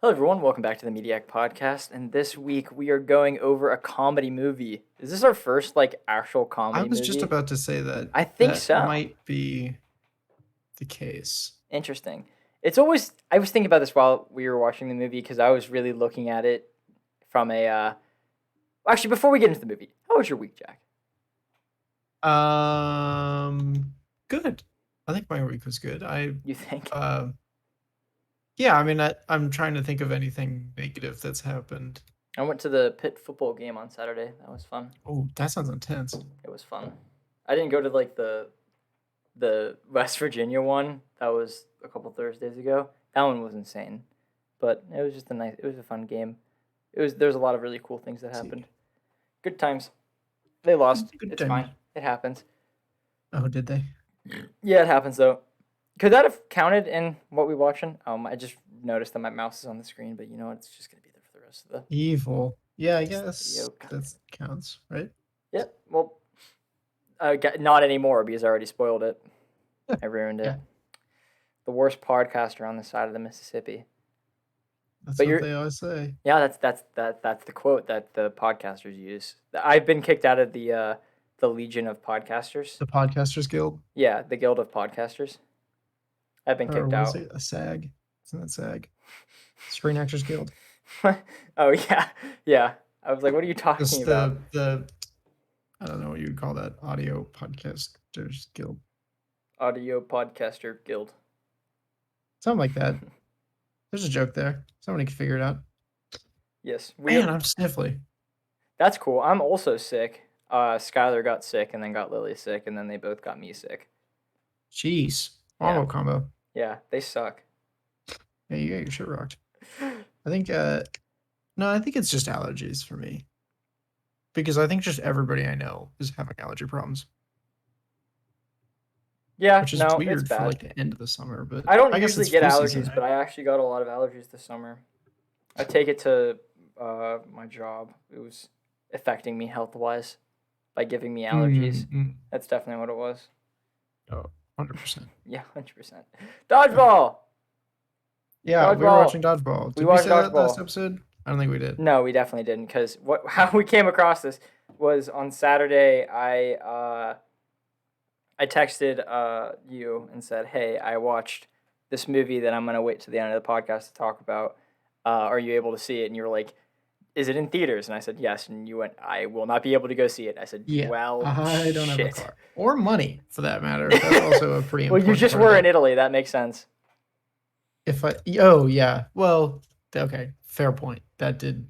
Hello, everyone. Welcome back to the Mediak podcast. And this week we are going over a comedy movie. Is this our first actual I comedy was just movie? about to say that I think that so. might be the case. Interesting. I was thinking about this while we were watching the movie because I was really looking at it from actually, before we get into the movie, how was your week, Jack? Good. I think my week was good. You think? Yeah. I mean, I'm trying to think of anything negative that's happened. I went to the Pitt football game on Saturday. That was fun. Oh, that sounds intense. It was fun. I didn't go to the West Virginia one. That was a couple Thursdays ago. That one was insane, but it was just it was a fun game. There's a lot of really cool things that happened. Good times. They lost. Good It's time. fine. It happens. Oh, did they? Yeah, it happens though. Could that have counted in what we watching? I just noticed that my mouse is on the screen, but you know what? It's just gonna be there for the rest of the Evil. Yeah, I guess video. that counts, right? Yep. Well, not anymore because I already spoiled it. I ruined it. Yeah. The worst podcaster on the side of the Mississippi. That's But what they always say. Yeah, that's the quote that the podcasters use. I've been kicked out of the Legion of Podcasters. The Podcasters Guild? Yeah, the Guild of Podcasters. I've been Or kicked was out. it a SAG? Isn't that SAG? Screen Actors Guild. Oh yeah, yeah. I was like, what are you talking about? The I don't know what you would call that. Audio Podcasters Guild. Audio Podcaster Guild. Something like that. There's a joke there. Somebody can figure it out. Yes. Man, I'm sniffly. That's cool. I'm also sick. Skylar got sick and then got Lily sick and then they both got me sick. Jeez. Yeah. Combo. Yeah, they suck. Yeah, you got your shit rocked. I think I think it's just allergies for me. Because I think just everybody I know is having allergy problems. Yeah, which is weird it's bad. for like the end of the summer, but I don't guess usually it's get flu allergies, season, right? but I actually got a lot of allergies this summer. I take it to my job. It was affecting me health-wise by giving me allergies. That's definitely what it was. Oh, 100%. Yeah, 100%. Dodgeball! Yeah, we were Dodgeball. watching Dodgeball. Did We we watched say that Dodgeball. last episode? I don't think we did. No, we definitely didn't, because how we came across this was on Saturday. I texted you and said, "Hey, I watched this movie that I'm gonna wait to the end of the podcast to talk about. Are you able to see it?" And you were like, "Is it in theaters?" And I said, "Yes." And you went, "I will not be able to go see it." I said, Yeah. "Well, I don't have a shit." car or money for that matter. That's also a pretty Well, important. you just part of were it. in Italy. That makes sense. Oh yeah, well, okay, fair point. That did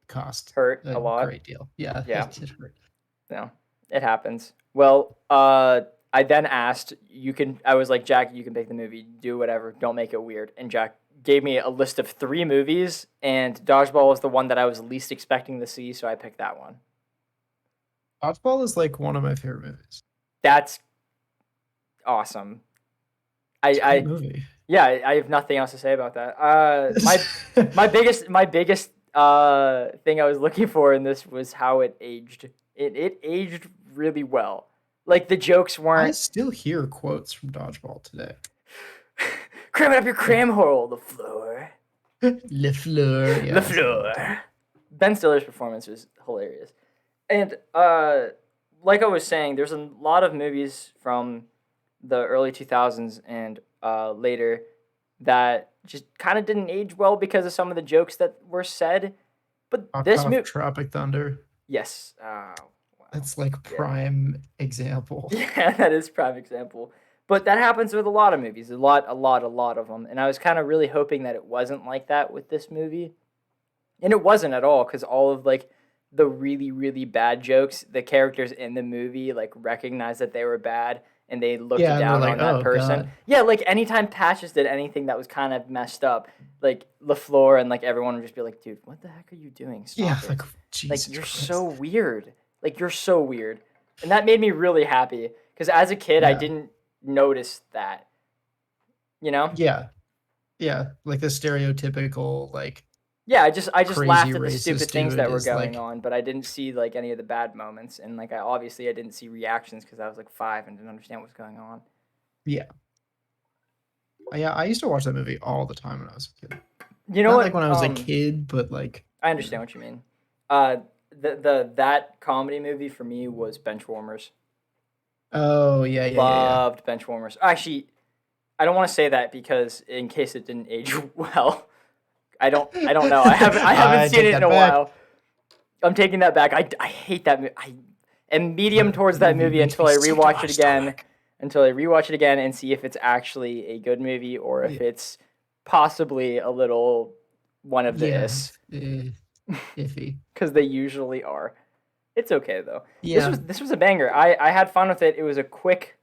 cost Hurt a lot. great deal. Yeah, Yeah. it did hurt. No, it happens. Well, I then asked, I was like, "Jack, you can pick the movie. Do whatever. Don't make it weird." And Jack gave me a list of 3 movies, and Dodgeball was the one that I was least expecting to see, so I picked that one. Dodgeball is like one of my favorite movies. That's awesome. It's a great movie. Yeah, I have nothing else to say about that. My biggest thing I was looking for in this was how it aged. It aged really well. Like the jokes weren't. I still hear quotes from Dodgeball today. Cram it up your cram hole, the floor. Le floor. Yeah, The floor. Ben Stiller's performance was hilarious. And like I was saying, there's a lot of movies from the early 2000s and later that just kind of didn't age well because of some of the jokes that were said. But this movie, Tropic Thunder. yes, wow. That's like prime example. Yeah, that is prime example. But that happens with a lot of movies, a lot of them. And I was kind of really hoping that it wasn't like that with this movie, and it wasn't at all because all of like the really really bad jokes, the characters in the movie like recognized that they were bad and they looked down on that person. God. Yeah, like anytime Patches did anything that was kind of messed up, like LaFleur and like everyone would just be like, "Dude, what the heck are you doing? Stop it. Like Jesus you're Christ. so weird. Like you're so weird." And that made me really happy because as a kid I didn't notice that. You know? Yeah. Yeah, like the stereotypical like. Yeah, I just laughed at the stupid things that were going like, on, but I didn't see like any of the bad moments, and like I didn't see reactions because I was like 5 and didn't understand what was going on. Yeah. Yeah, I used to watch that movie all the time when I was a kid. You know Not what? like when I was a kid, but like, I you understand know. what you mean. Uh, that comedy movie for me was Benchwarmers. Oh yeah, yeah, yeah, yeah. Loved Benchwarmers. Actually, I don't want to say that because in case it didn't age well, I don't know. I haven't I seen take it in that a back. while. I'm taking that back. I hate that movie. I am medium That towards that movie movie makes me until I sick to rewatch my it again. stomach. Until I rewatch it again and see if it's actually a good movie or Yeah, if it's possibly a little one of the yeah, is, iffy. because they usually are. It's okay though. Yeah. This was a banger. I had fun with it. It was a quick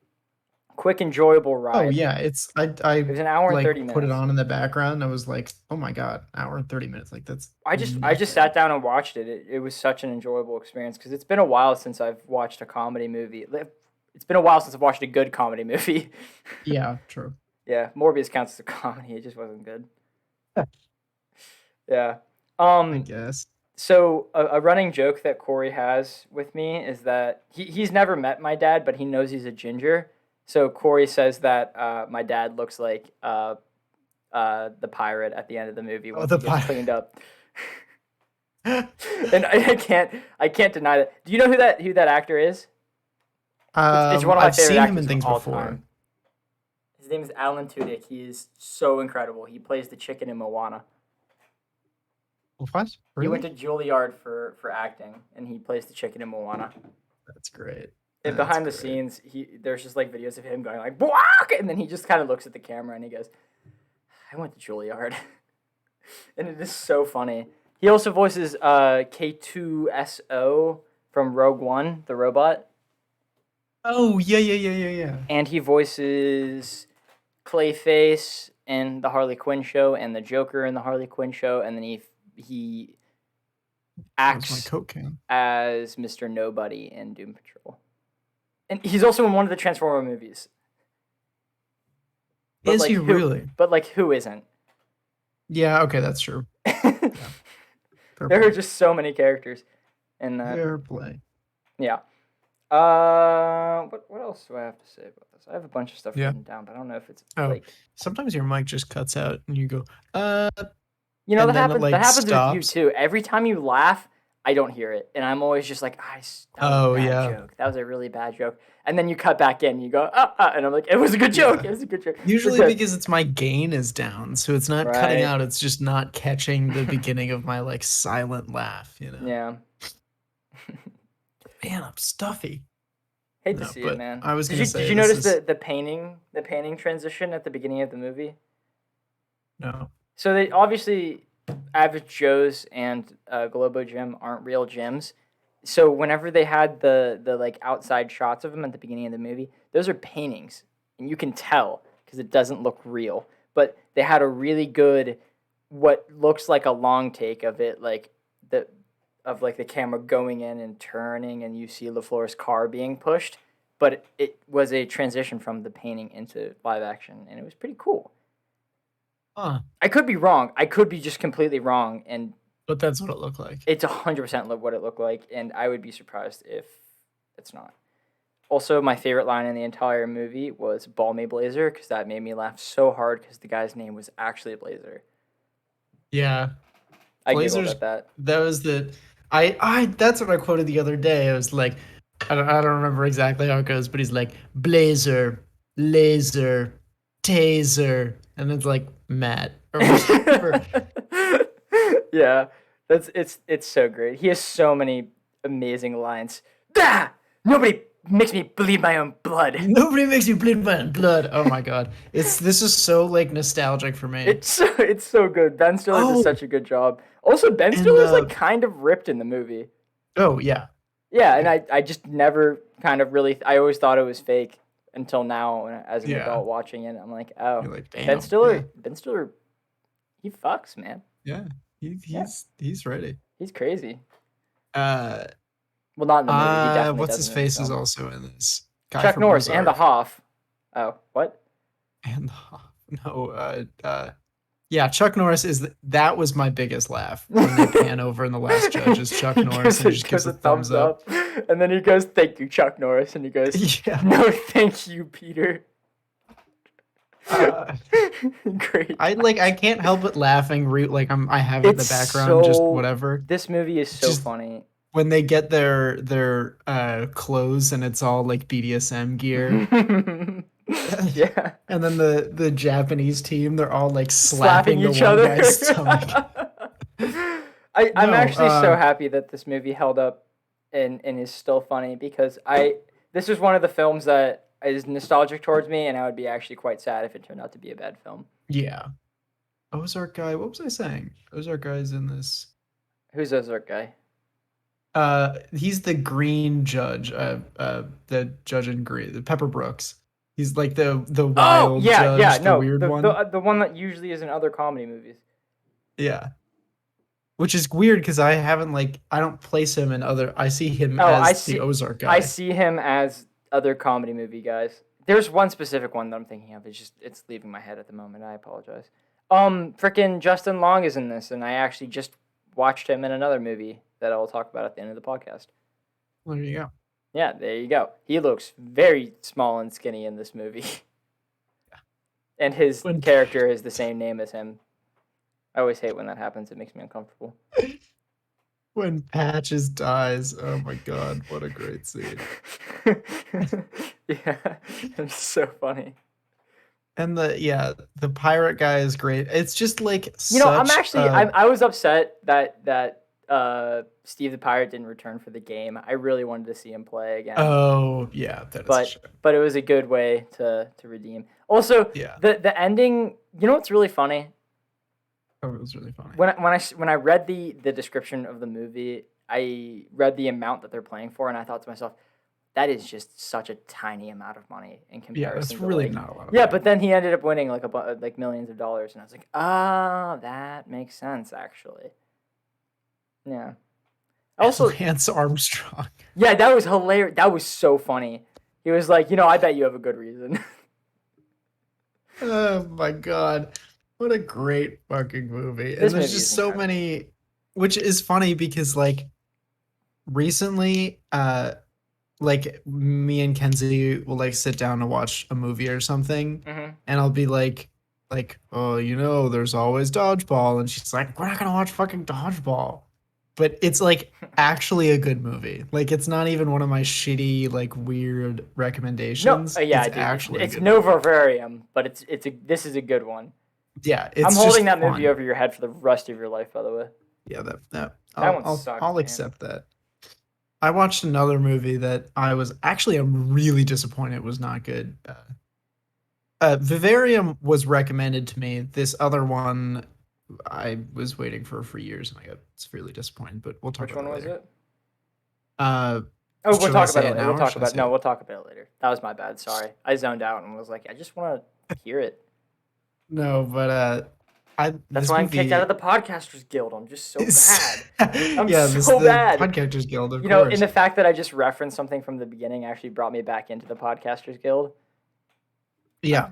enjoyable Oh ride. yeah, I It was an hour and like 30 put it minutes. on in the background. I was like, oh my god, hour and 30 minutes. Like that's I just sat nothing. down and watched it. It was such an enjoyable experience because it's been a while since I've watched a comedy movie. It's been a while since I've watched a good comedy movie. Yeah, true. Yeah, Morbius counts as a comedy. It just wasn't good. Yeah, Yeah. I Um. guess. So a running joke that Corey has with me is that he's never met my dad, but he knows he's a ginger. So Corey says that my dad looks like the pirate at the end of the movie Oh, once the he gets pie. cleaned up. And I can't deny that. Do you know who that actor is? It's one of my I've favorite seen him actors in of things all before. time. His name is Alan Tudyk. He is so incredible. He plays the chicken in Moana. What? He went Really? to Juilliard for acting, and he plays the chicken in Moana. That's great. And That's behind the great. scenes, there's just like videos of him going like "Bwak!" And then he just kind of looks at the camera and he goes, "I went to Juilliard," and it is so funny. He also voices K2SO from Rogue One, the robot, Oh yeah, yeah, yeah, yeah, yeah. and he voices Clayface in the Harley Quinn show and the Joker in the Harley Quinn show, and then he Where's my acts Coke can? as Mr. Nobody in Doom Patrol. And he's also in one of the Transformer movies. But Is like he who really? but like who isn't? Yeah. Okay, that's true. There Yeah. Fair are play. just so many characters in that. Fair play. Yeah. What else do I have to say about this? I have a bunch of stuff Yeah. written down, but I don't know if it's Oh, like sometimes your mic just cuts out and you go, uh, that and then it happens. That like happens with you stops. too. Every time you laugh, I don't hear it, and I'm always just like, that was a Oh bad yeah. joke. That was a really bad joke. And then you cut back in, and you go, and I'm like, it was a good joke. Yeah. It was a good joke. We're Usually good. because it's my gain is down, so it's not cutting Right. out, it's just not catching the beginning of my like silent laugh, you know. Yeah. Man, I'm stuffy. Hate to No, see it, but man. I was gonna Did say you this notice is the painting transition at the beginning of the movie? no. So they obviously Average Joe's and Globo Gym aren't real gyms. So whenever they had the like outside shots of them at the beginning of the movie, those are paintings, and you can tell because it doesn't look real. But they had a really good, what looks like a long take of it, like the of like the camera going in and turning, and you see LaFleur's car being pushed. But it was a transition from the painting into live action, and it was pretty cool. Huh. I could be wrong. I could be just completely wrong, and But that's what it looked like. it's 100% what it looked like, and I would be surprised if it's not. Also, my favorite line in the entire movie was "Ball me, Blazer," because that made me laugh so hard because the guy's name was actually Blazer. Yeah. I giggled Blazers, at that. that was the I that's what I quoted the other day. I was like, I don't remember exactly how it goes, but he's like blazer, laser, taser, and it's like Matt or whatever. Yeah, it's so great. He has so many amazing lines. Ah! Nobody makes me bleed my own blood. Nobody makes you bleed my own blood. Oh my god, this is so like nostalgic for me. It's so good. Ben Stiller does Oh, such a good job. Also, Ben and Stiller's like kind of ripped in the movie. oh yeah, Yeah, and I just never kind of really. I always thought it was fake until now, as an yeah. adult watching it. I'm like, oh, You're like, damn, Ben Stiller. yeah, Ben Stiller, he fucks, man. yeah. Yeah, He's ready. he's crazy. Uh, Well, not in the movie. He definitely what's his doesn't in the face is film. also in this. Guy Chuck from Norris and the Ozark. Hoff. Oh, what? And no, yeah, Chuck Norris that was my biggest laugh when they pan over in The Last Judge is Chuck Norris and he just gives a thumbs up. and then he goes, "Thank you, Chuck Norris," and he goes, Yeah, "No, thank you, Peter." Uh, Great. I can't help but laughing. I have it in the It's background, just so. whatever. This movie is so Just funny. when they get their clothes and it's all like BDSM gear. Yeah. And then the Japanese team, they're all like Slapping slapping the each one other. guy's stomach. I'm No, actually so happy that this movie held up and is still funny because this was one of the films that is nostalgic towards me, and I would be actually quite sad if it turned out to be a bad film. yeah. Ozark guy, what was I saying? Ozark guy's in this. Who's Ozark guy? He's the green judge, the judge in green, the Pepper Brooks. He's like the Oh wild yeah, yeah, judge, the no, weird the one. the the one that usually is in other comedy movies. Yeah. Which is weird because I don't place him in other. I see him Oh, as the Ozark I guy. see him as other comedy movie guys. There's one specific one that I'm thinking of. It's leaving my head at the moment. I apologize. Frickin' Justin Long is in this, and I actually just watched him in another movie that I'll talk about at the end of the podcast. There you go. Yeah, there you go. He looks very small and skinny in this movie. And his character is the same name as him. I always hate when that happens. It makes me uncomfortable. When Patches dies, oh my god, what a great scene. Yeah, it's so funny. And the pirate guy is great. It's just like I was upset that Steve the Pirate didn't return for the game. I really wanted to see him play again. Oh yeah, that is a shame. But it was a good way to redeem. Also, Yeah. the ending. You know what's really funny? Oh, it was really funny. When I read the description of the movie, I read the amount that they're playing for, and I thought to myself, that is just such a tiny amount of money in comparison. Yeah, that's really not a lot of money. money. But then he ended up winning like millions of dollars, and I was like, that makes sense actually. Yeah. Also, Lance Armstrong. Yeah, that was hilarious. That was so funny. He was like, I bet you have a good reason. Oh my god. What a great fucking movie. And there's just so many, which is funny because like recently, like me and Kenzie will like sit down to watch a movie or something, and I'll be like, oh, there's always Dodgeball, and she's like, we're not gonna watch fucking Dodgeball. But it's like actually a good movie. Like it's not even one of my shitty like weird recommendations. No, yeah, it's actually it's no Vivarium, but this is a good one. Yeah, I'm holding that movie over your head for the rest of your life, by the way. Yeah, that one sucks. I'll accept that. I watched another movie that I'm really disappointed it was not good. Vivarium was recommended to me. This other one I was waiting for years, and I got severely disappointed. But we'll talk about it later. Which one was it? We'll talk about it later. We'll talk about it later. That was my bad. Sorry, I zoned out and was like, I just want to hear it. No, but that's why I'm kicked out of the Podcasters Guild. I'm just so bad. I'm so bad. Podcasters Guild, of course. And the fact that I just referenced something from the beginning actually brought me back into the Podcasters Guild. Yeah.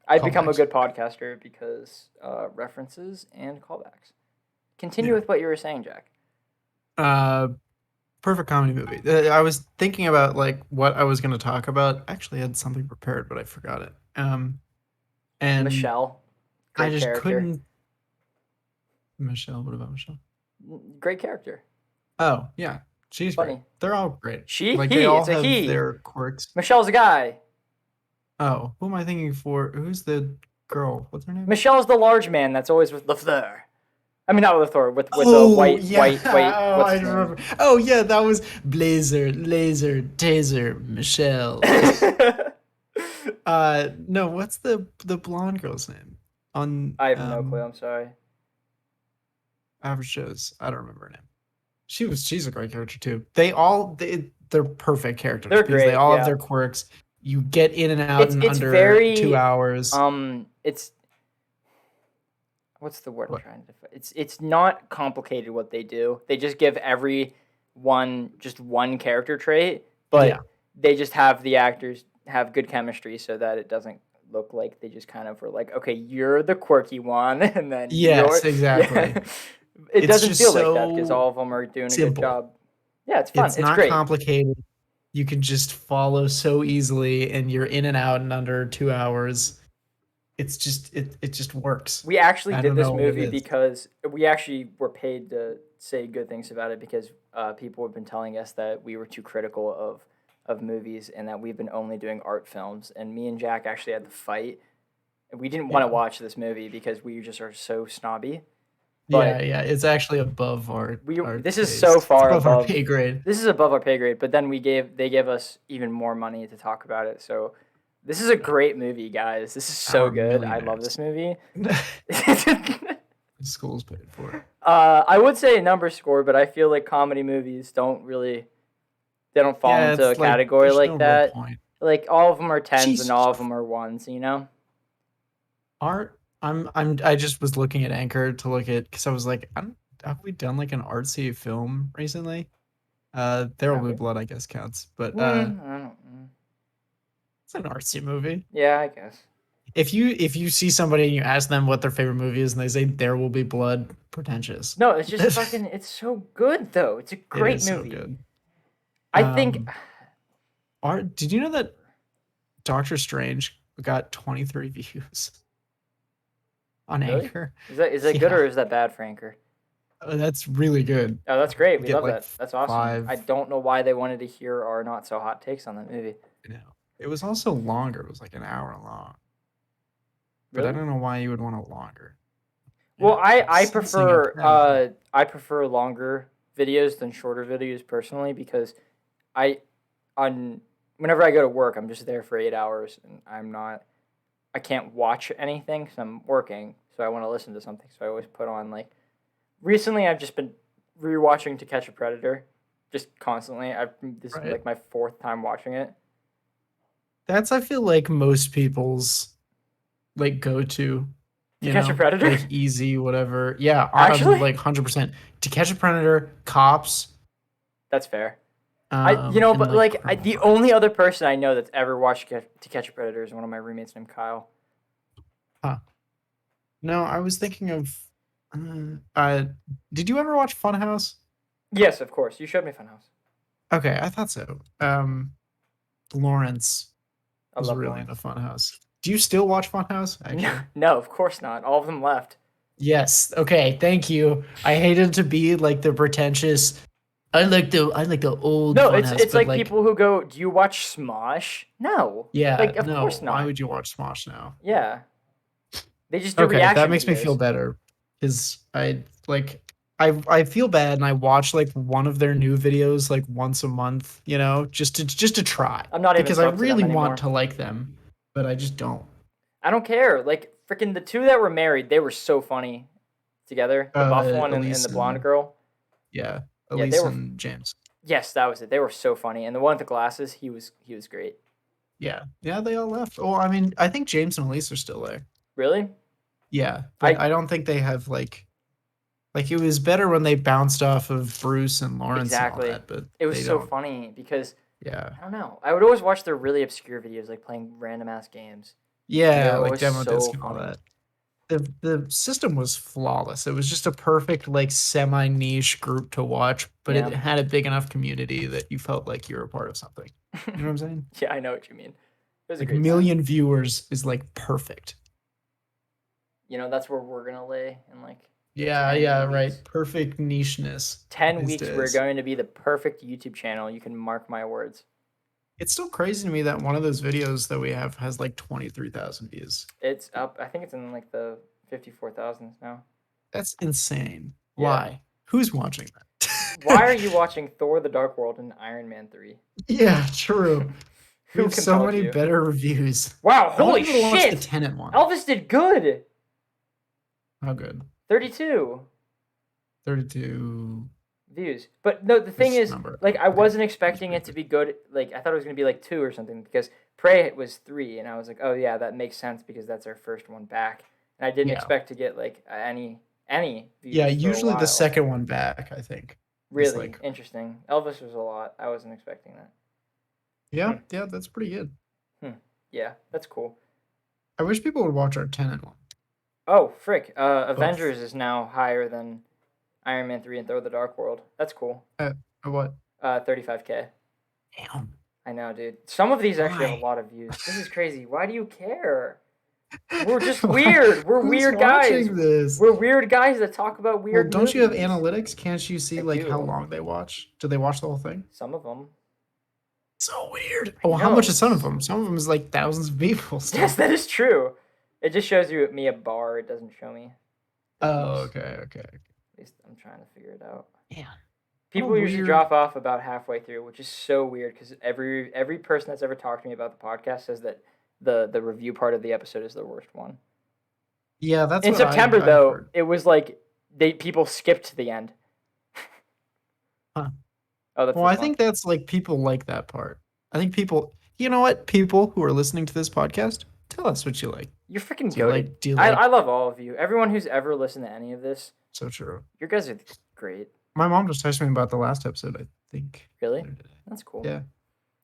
I've become a good podcaster because references and callbacks. Continue with what you were saying, Jack. Perfect comedy movie. I was thinking about like what I was going to talk about. Actually, I had something prepared, but I forgot it. And Michelle. I just couldn't. Michelle, what about Michelle? Great character. Oh yeah, she's funny. Great. They're all great. They all have their quirks. Michelle's a guy. Oh, who am I thinking for? Who's the girl? What's her name? Michelle's the large man that's always with Lafleur. I mean, not with Lafleur, with the white. Oh, I remember. Oh yeah, that was Blazer, Laser, Taser, Michelle. No, what's the blonde girl's name? I have no clue. I'm sorry. Average shows. I don't remember her name. She's a great character too. They're perfect characters. They're great. They all have their quirks. You get in and out in under 2 hours. It's what's the word I'm trying to define? It's not complicated what they do. They just give everyone just one character trait, but they just have the actors have good chemistry so that it doesn't look like they just kind of were like, okay, you're the quirky one, and then exactly. Yeah. It doesn't feel like that because all of them are doing a good job. Yeah, it's fun. It's not great. Complicated. You can just follow so easily, and you're in and out in under 2 hours. it just works. We actually I did don't this know what it movie is. because we actually were paid to say good things about it because people have been telling us that we were too critical of movies and that we've been only doing art films. And me and Jack actually had the fight. And we didn't want to Yeah. watch this movie because we just are so snobby. Yeah, But yeah. It's actually above our this is so taste. It's far above our above. pay grade. This is above our pay grade. But then they gave us even more money to talk about it. So this is a great movie, guys. This is so Our good. I love millionaires. this movie. The school's paid for. I would say a number score, but I feel like comedy movies they don't fall Yeah, into a it's like category there's no like real that. point. Like all of them are tens and Jesus. all of them are ones, you know? Art. I just was looking at Anchor to look at because I was like, have we done like an artsy film recently? There Will Have Be we? Blood, I guess counts, but I don't know. it's an artsy movie. Yeah, I guess. If you see somebody and you ask them what their favorite movie is and they say There Will Be Blood, pretentious. No, it's just fucking it's so good though. It's a It great is so movie. good. I think Art. Did you know that Doctor Strange got 23 views on really? Anchor? Is that good or Yeah, is that bad for Anchor? that's really good. Oh, that's great. You We get love like that. That's awesome. I 5. don't know why they wanted to hear our not so hot takes on that movie. You know, it was also longer. It was like an hour long, but I Really? don't know why you would want it longer. Well, Yeah, I like I sensing and prefer planning. I prefer longer videos than shorter videos personally because I on whenever I go to work, I'm just there for 8 hours and I can't watch anything because I'm working, so I want to listen to something. So I always put on like recently I've just been rewatching To Catch a Predator, just constantly. This is Right. like my fourth time watching it. That's I feel like most people's like go to, To Catch a Predator, like easy whatever. Yeah, I'm actually, like 100%. To Catch a Predator, Cops, that's fair. and But like like Criminal the Minds. only other person I know that's ever watched To Catch a Predator is one of my roommates named Kyle. Huh. No, I was thinking of. Uh, uh, did you ever watch Funhouse? Yes, of course. You showed me Funhouse. Okay, I thought so. Lawrence I was love really into Lawrence. Funhouse. Do you still watch Funhouse? No, Actually, no, of course not. All of them left. yes. Okay, thank you. I hated to be like the pretentious. I like the old No, it's Funhouse, it's but like like, people who go, "Do you watch Smosh?" No, yeah, like of course no. Why not. would you watch Smosh now? Yeah, they just do Okay, that reaction makes me feel videos. better because I feel bad and I watch like one of their new videos like once a month, just to try I'm not even because I subbed to them really want anymore. to like them, but I just don't. I don't care. Like freaking the two that were married, they were so funny together. The buff one and the Elise blonde and girl. yeah, Yeah, they Elise were. and James. Yes, that was it. They were so funny. And the one with the glasses, he was great. Yeah, yeah, they all left. Oh, I mean, I think James and Elise are still there. Really? Yeah, but I I don't think they have like it was better when they bounced off of Bruce and Lawrence and all exactly. that, but It was they so don't. funny because Yeah. I don't know. I would always watch their really obscure videos, like playing random ass games, and they Yeah, were like always demo so disc and all funny. that. The system was flawless. It was just a perfect like semi niche group to watch, but it Yeah. had a big enough community that you felt like you were a part of something. You know what I'm saying? Yeah, I know what you mean. It was a Like great time. million viewers is like perfect. That's where we're gonna lay in like Yeah, 10 yeah, right. weeks. Perfect nicheness one of 10 these weeks, we're days. going to be the perfect YouTube channel. You can mark my words. It's still crazy to me that one of those videos that we have has like 23,000 views. It's up. I think it's in like the 54,000s now. That's insane. Yeah. Why? Who's watching Why are that? you watching Thor: The Dark World and Iron Man 3? Yeah, true. We Who have so compelled many you? better reviews. Wow, I want holy people to watch the shit! Tenant one. Elvis did good. How good? 32 32 views. But no, the thing is is, number. like, I Okay, wasn't that's expecting pretty it to good. be good. Like, I thought it was gonna be like 2 or something because Prey was 3, and I was like, oh yeah, that makes sense because that's our first one back. And I didn't Yeah, expect to get like any yeah. views for a Usually the while. second one back, I think, is Really like, interesting. Elvis was a lot. I wasn't expecting that. yeah, Hmm. yeah. That's pretty good. Hmm. Yeah, that's cool. I wish people would watch our Tenant one. Oh, frick. Both. Avengers is now higher than Iron Man 3 and Thor: The Dark World. That's cool. What? 35K. Damn. I know, dude. Some of these actually have a Why? lot of views. This is crazy. Why do you care? We're just weird. We're Who's weird guys. watching this? We're weird guys that talk about Well, weird don't you have movies. analytics? Can't you see I like how do. long they watch? Do they watch the whole thing? Some of them. So weird. I Oh, how much know. is some of them? Some of them is like thousands of people still. Yes, that is true. It just shows you me a bar. It doesn't show me. Oh, okay, okay. At least I'm trying to figure it out. Yeah. People usually drop off about halfway through, which is so weird because every person that's ever talked to me about the podcast says that the review part of the episode is the worst one. Yeah, that's in what September I've though. heard. It was like people skipped to the end. Huh. Oh, that's well, I think that's like people like that part. I think people, you know what? People who are listening to this podcast, tell us what you like. You're freaking Do you goated. like? Do you like? I love all of you. Everyone who's ever listened to any of this. So true. You guys are great. My mom just texted me about the last episode, I think. Really? That's cool. Yeah.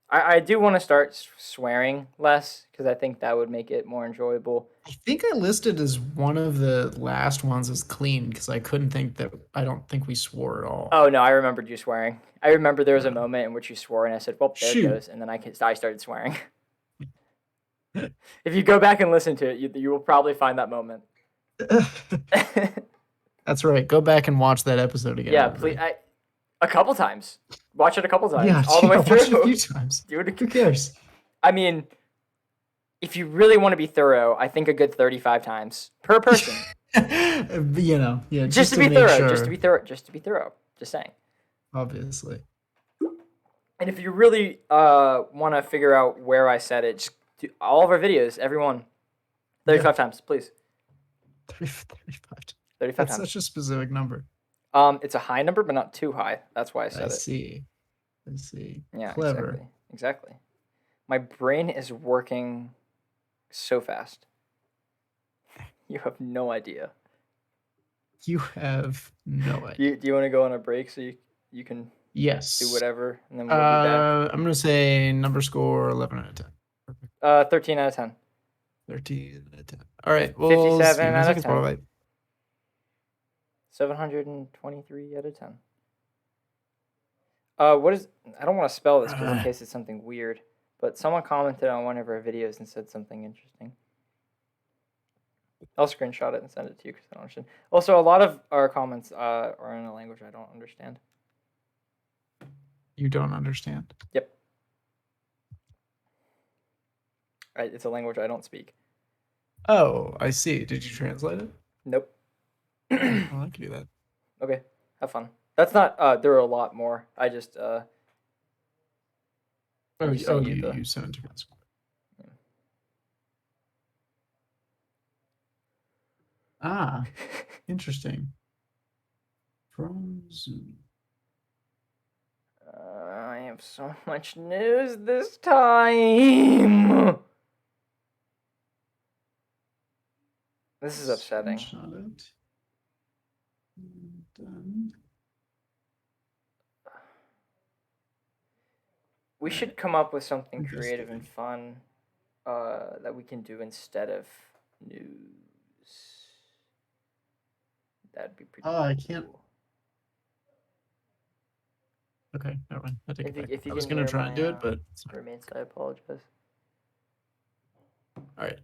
I do want to start swearing less because I think that would make it more enjoyable. I think I listed as one of the last ones as clean because I don't think we swore at all. Oh no, I remembered you swearing. I remember there was a moment in which you swore and I said, well, there it goes. And then I started swearing. If you go back and listen to it, you will probably find that moment. That's right. Go back and watch that episode again. Yeah, please. A couple times. Watch it a couple times. Yeah, all the way through. Watch it a few times. Dude, who cares? I mean, if you really want to be thorough, I think a good 35 times per person. Yeah. Just to be thorough. Sure. Just to be thorough. Just saying. Obviously. And if you really want to figure out where I said it, just do all of our videos, everyone, 35 times, please. 35 times. That's such a specific number. It's a high number, but not too high. That's why I said it. I see. Yeah, clever. Exactly. My brain is working so fast. You have no idea. You have no idea. Do you want to go on a break so you can do whatever, and then we'll be back? I'm gonna say number score 11 out of 10. Perfect. 13 out of 10. 13 out of 10. All right. Well, 57 out of 10. Spotlight. 723 out of 10. What is? I don't want to spell this because in case it's something weird. But someone commented on one of our videos and said something interesting. I'll screenshot it and send it to you because I don't understand. Also, a lot of our comments are in a language I don't understand. You don't understand? Yep. Right, it's a language I don't speak. Oh, I see. Did you translate it? Nope. Well, I can do that. Okay, have fun. That's not. There are a lot more. I just. You sent it to us. Yeah. Ah, interesting. From Zoom. I have so much news this time. This is upsetting. Done. We should come up with something creative and fun that we can do instead of news. That'd be pretty cool. I can't. Okay, never mind. I take it back. I was going to try and do it, but... roommates, I apologize. All right.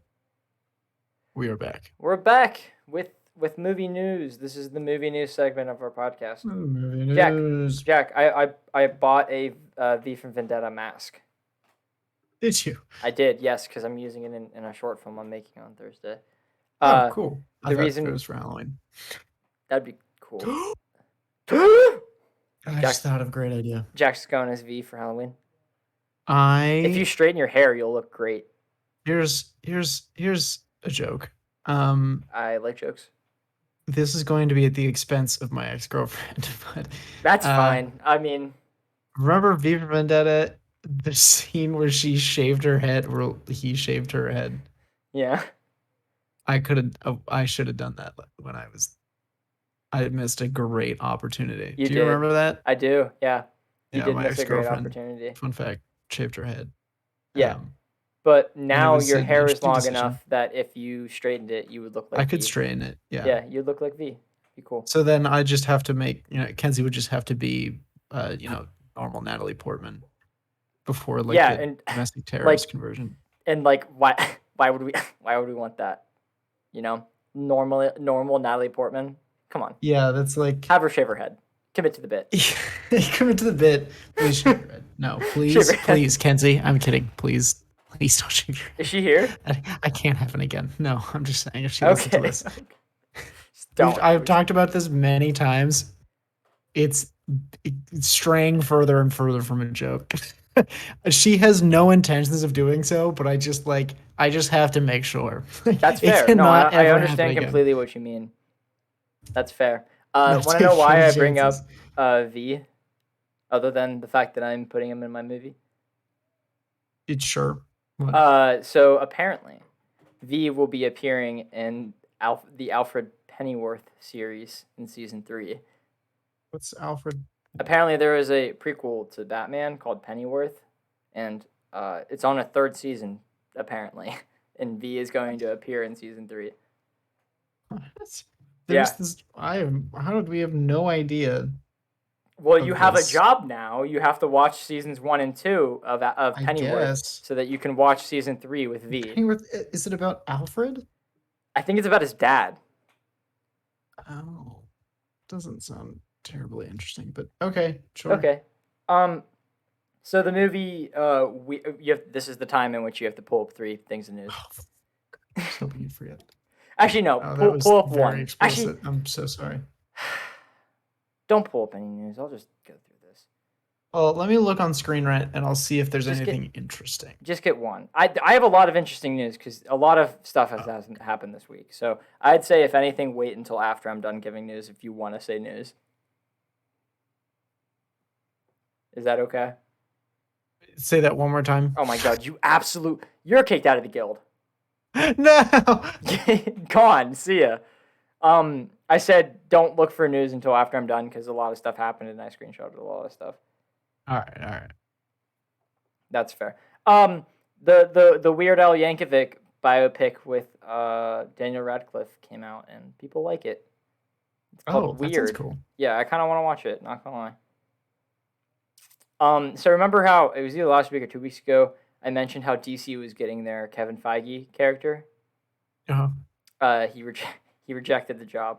We are back. We're back with movie news. This is the movie news segment of our podcast. Movie news. Jack, I bought a V for Vendetta mask. Did you? I did, yes, because I'm using it in a short film I'm making on Thursday. Oh, cool. The reason it was for Halloween. That'd be cool. I just thought of a great idea. Jack's going as V for Halloween. If you straighten your hair, you'll look great. Here's a joke. I like jokes. This is going to be at the expense of my ex-girlfriend, but that's fine. I mean, remember V for Vendetta, the scene where she shaved her head, where he shaved her head? Yeah. I should have done that when I missed a great opportunity. Do you remember that? I do, yeah. You did miss a great opportunity. Fun fact, shaved her head. Yeah. But now your hair is long enough that if you straightened it, you would look like V. I could straighten it, yeah. Yeah, you'd look like V. Be cool. So then I just have to make, Kenzie would just have to be, normal Natalie Portman before, the domestic terrorist conversion. And, why? Why would we? Why would we want that? You know, normal Natalie Portman. Come on, Yeah, that's like have her shave her head. Commit to the bit. coming to the bit. Please shave your head. No, Shave her please, head. please, Kenzie. I'm kidding. Please, please don't shave your Is head. she here? I can't happen again. No, I'm just saying if she listens to Okay. this. Just don't. I've talked about this many times. It's straying further and further from a joke. She has no intentions of doing so, but I just have to make sure. That's It fair. No, cannot I ever happen understand again. completely what you mean. That's fair. No Want to know taking why any I bring chances. up V, other than the fact that I'm putting him in my movie? It's sure. What? So apparently, V will be appearing in the Alfred Pennyworth series in season 3. What's Alfred? Apparently, there is a prequel to Batman called Pennyworth, and it's on a 3rd season apparently, and V is going to appear in season 3. What? There's Yeah. this. How did we have no idea Well, you of have a this? job now. You have to watch seasons 1 and 2 of I Pennyworth guess. so that you can watch season 3 with V. Pennyworth. Is it about Alfred? I think it's about his dad. Oh, doesn't sound terribly interesting, but okay, sure. Okay. So the movie, this is the time in which you have to pull up 3 things of news. I was hoping you'd forget. Actually, no. Oh, that was Pull up very 1. explicit. Actually, I'm so sorry. don't pull up any news. I'll just go through this. Well, let me look on Screen Rant and I'll see if there's Just anything interesting. Just get 1. I have a lot of interesting news because a lot of stuff hasn't happened this week. So I'd say, if anything, wait until after I'm done giving news if you want to say news. Is that okay? Say that one more time. Oh my god, you're kicked out of the guild. No. Gone. See ya. I said don't look for news until after I'm done because a lot of stuff happened and I screenshotted a lot of stuff. All right. That's fair. The Weird Al Yankovic biopic with Daniel Radcliffe came out and people like it. It's called That Weird. sounds cool. Yeah, I kind of want to watch it. Not gonna lie. So remember how it was either last week or 2 weeks ago? I mentioned how DC was getting their Kevin Feige character. He rejected the job.